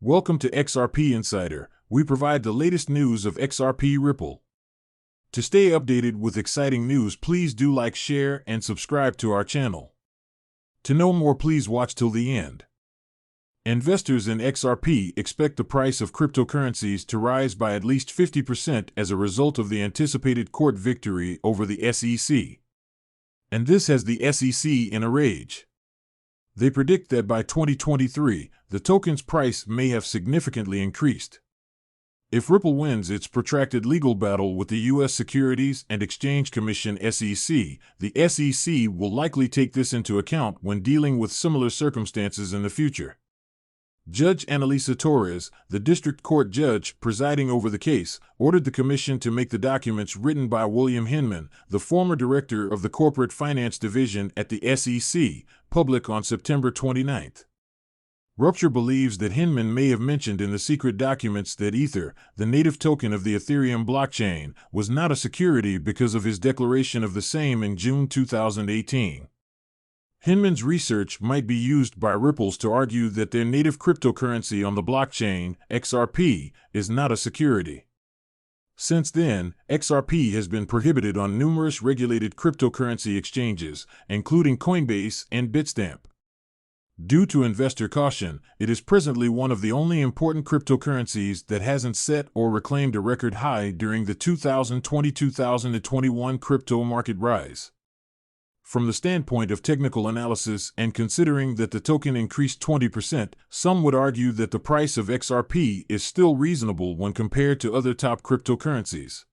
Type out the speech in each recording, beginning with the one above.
Welcome to XRP Insider. We provide the latest news of XRP Ripple. To stay updated with exciting news, please do like, share, and subscribe to our channel. To know more, please watch till the end. Investors in XRP expect the price of cryptocurrencies to rise by at least 50% as a result of the anticipated court victory over the SEC. And this has the SEC in a rage. They predict that by 2023, the token's price may have significantly increased. If Ripple wins its protracted legal battle with the U.S. Securities and Exchange Commission (SEC), the SEC will likely take this into account when dealing with similar circumstances in the future. Judge Annalisa Torres, the district court judge presiding over the case, ordered the commission to make the documents written by William Hinman, the former director of the Corporate Finance Division at the SEC, public on September 29. Rupture believes that Hinman may have mentioned in the secret documents that Ether, the native token of the Ethereum blockchain, was not a security because of his declaration of the same in June 2018. Hinman's research might be used by Ripples to argue that their native cryptocurrency on the blockchain, XRP, is not a security. Since then, XRP has been prohibited on numerous regulated cryptocurrency exchanges, including Coinbase and Bitstamp. Due to investor caution, it is presently one of the only important cryptocurrencies that hasn't set or reclaimed a record high during the 2020-2021 crypto market rise. From the standpoint of technical analysis and considering that the token increased 20%, some would argue that the price of XRP is still reasonable when compared to other top cryptocurrencies.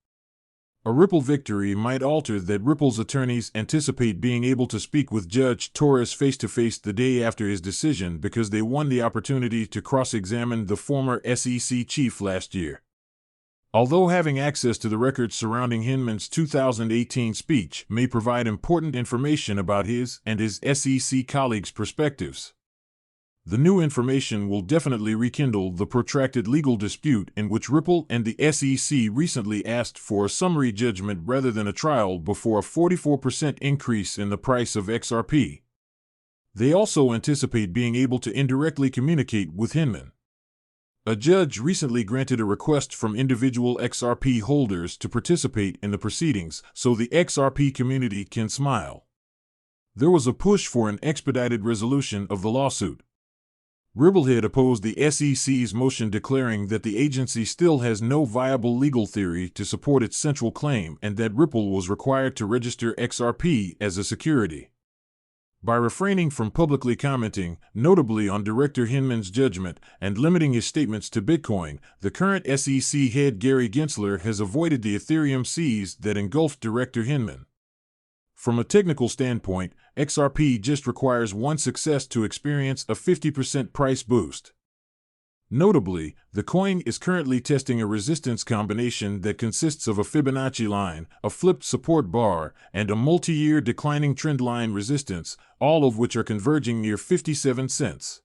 A Ripple victory might alter that Ripple's attorneys anticipate being able to speak with Judge Torres face-to-face the day after his decision because they won the opportunity to cross-examine the former SEC chief last year. Although having access to the records surrounding Hinman's 2018 speech may provide important information about his and his SEC colleagues' perspectives, the new information will definitely rekindle the protracted legal dispute in which Ripple and the SEC recently asked for a summary judgment rather than a trial before a 44% increase in the price of XRP. They also anticipate being able to indirectly communicate with Hinman. A judge recently granted a request from individual XRP holders to participate in the proceedings so the XRP community can smile. There was a push for an expedited resolution of the lawsuit. Ripplehead opposed the SEC's motion declaring that the agency still has no viable legal theory to support its central claim and that Ripple was required to register XRP as a security. By refraining from publicly commenting, notably on Director Hinman's judgment, and limiting his statements to Bitcoin, the current SEC head Gary Gensler has avoided the Ethereum seas that engulfed Director Hinman. From a technical standpoint, XRP just requires one success to experience a 50% price boost. Notably, the coin is currently testing a resistance combination that consists of a Fibonacci line, a flipped support bar, and a multi-year declining trend line resistance, all of which are converging near 57 cents.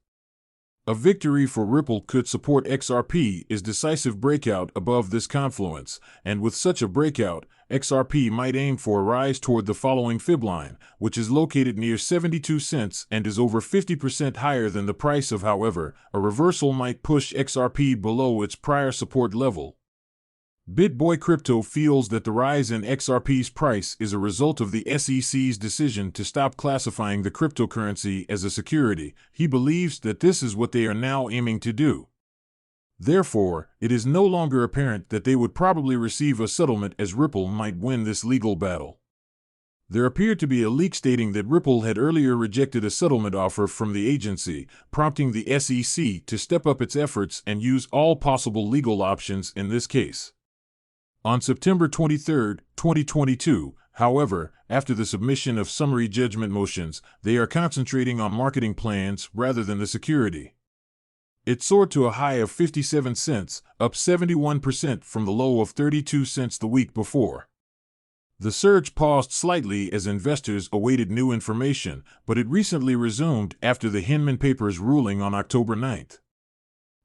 A victory for Ripple could support XRP's decisive breakout above this confluence, and with such a breakout, XRP might aim for a rise toward the following fib line, which is located near 72 cents and is over 50% higher than the price of. However, a reversal might push XRP below its prior support level. BitBoy Crypto feels that the rise in XRP's price is a result of the SEC's decision to stop classifying the cryptocurrency as a security. He believes that this is what they are now aiming to do. Therefore, it is no longer apparent that they would probably receive a settlement, as Ripple might win this legal battle. There appeared to be a leak stating that Ripple had earlier rejected a settlement offer from the agency, prompting the SEC to step up its efforts and use all possible legal options in this case. On September 23, 2022, however, after the submission of summary judgment motions, they are concentrating on marketing plans rather than the security. It soared to a high of 57 cents, up 71% from the low of 32 cents the week before. The surge paused slightly as investors awaited new information, but it recently resumed after the Hinman Papers ruling on October 9.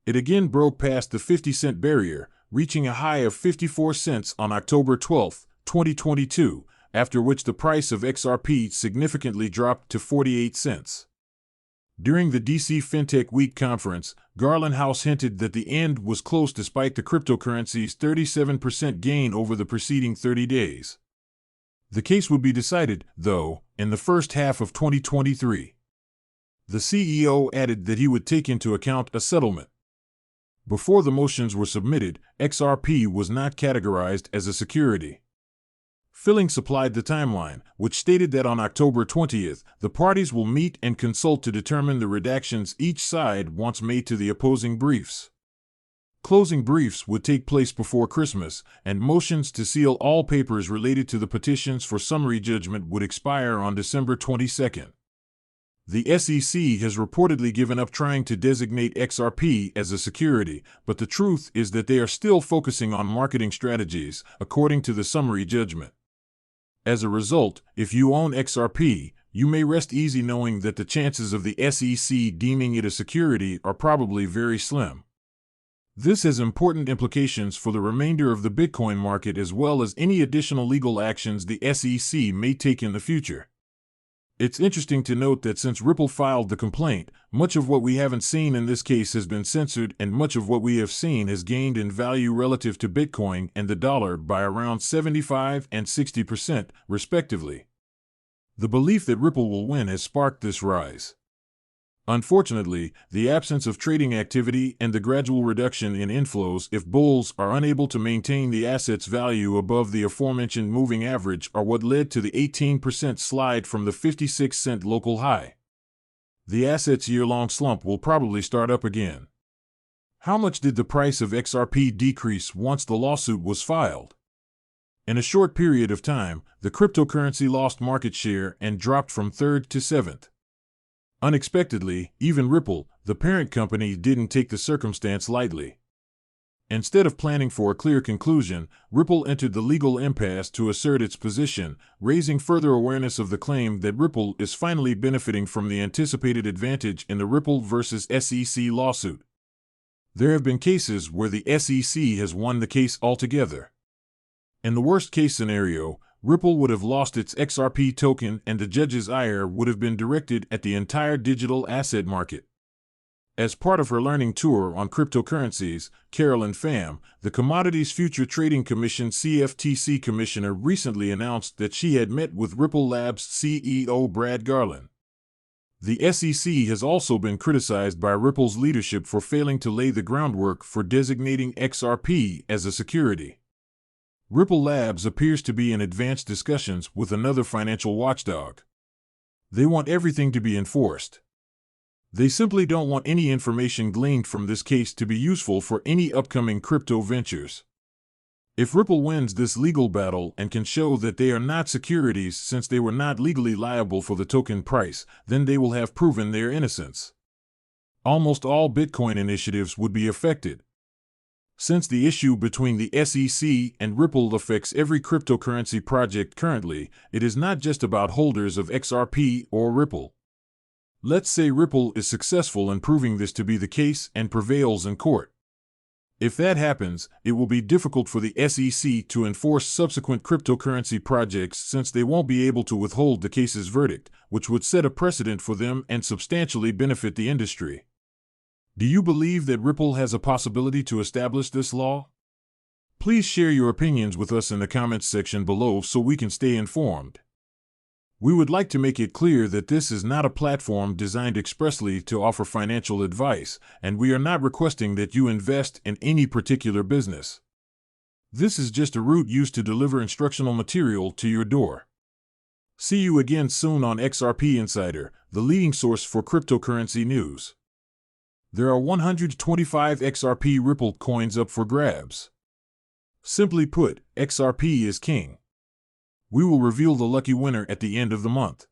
It again broke past the 50-cent barrier, reaching a high of 54 cents on October 12, 2022, after which the price of XRP significantly dropped to 48 cents. During the DC FinTech Week conference, Garlinghouse hinted that the end was close despite the cryptocurrency's 37% gain over the preceding 30 days. The case would be decided, though, in the first half of 2023. The CEO added that he would take into account a settlement. Before the motions were submitted, XRP was not categorized as a security. Filling supplied the timeline, which stated that on October 20th, the parties will meet and consult to determine the redactions each side wants made to the opposing briefs. Closing briefs would take place before Christmas, and motions to seal all papers related to the petitions for summary judgment would expire on December 22nd. The SEC has reportedly given up trying to designate XRP as a security, but the truth is that they are still focusing on marketing strategies, according to the summary judgment. As a result, if you own XRP, you may rest easy knowing that the chances of the SEC deeming it a security are probably very slim. This has important implications for the remainder of the Bitcoin market as well as any additional legal actions the SEC may take in the future. It's interesting to note that since Ripple filed the complaint, much of what we haven't seen in this case has been censored, and much of what we have seen has gained in value relative to Bitcoin and the dollar by around 75% and 60%, respectively. The belief that Ripple will win has sparked this rise. Unfortunately, the absence of trading activity and the gradual reduction in inflows if bulls are unable to maintain the asset's value above the aforementioned moving average are what led to the 18% slide from the 56-cent local high. The asset's year-long slump will probably start up again. How much did the price of XRP decrease once the lawsuit was filed? In a short period of time, the cryptocurrency lost market share and dropped from 3rd to 7th. Unexpectedly, even Ripple, the parent company, didn't take the circumstance lightly. Instead of planning for a clear conclusion, Ripple entered the legal impasse to assert its position, raising further awareness of the claim that Ripple is finally benefiting from the anticipated advantage in the Ripple versus SEC lawsuit. There have been cases where the SEC has won the case altogether. In the worst-case scenario, Ripple would have lost its XRP token and the judge's ire would have been directed at the entire digital asset market. As part of her learning tour on cryptocurrencies, Carolyn Pham, the Commodities Future Trading Commission (CFTC) commissioner, recently announced that she had met with Ripple Labs CEO Brad Garlin. The SEC has also been criticized by Ripple's leadership for failing to lay the groundwork for designating XRP as a security. Ripple Labs appears to be in advanced discussions with another financial watchdog. They want everything to be enforced. They simply don't want any information gleaned from this case to be useful for any upcoming crypto ventures. If Ripple wins this legal battle and can show that they are not securities since they were not legally liable for the token price, then they will have proven their innocence. Almost all Bitcoin initiatives would be affected. Since the issue between the SEC and Ripple affects every cryptocurrency project currently, it is not just about holders of XRP or Ripple. Let's say Ripple is successful in proving this to be the case and prevails in court. If that happens, it will be difficult for the SEC to enforce subsequent cryptocurrency projects since they won't be able to withhold the case's verdict, which would set a precedent for them and substantially benefit the industry. Do you believe that Ripple has a possibility to establish this law? Please share your opinions with us in the comments section below so we can stay informed. We would like to make it clear that this is not a platform designed expressly to offer financial advice, and we are not requesting that you invest in any particular business. This is just a route used to deliver instructional material to your door. See you again soon on XRP Insider, the leading source for cryptocurrency news. There are 125 XRP Ripple coins up for grabs. Simply put, XRP is king. We will reveal the lucky winner at the end of the month.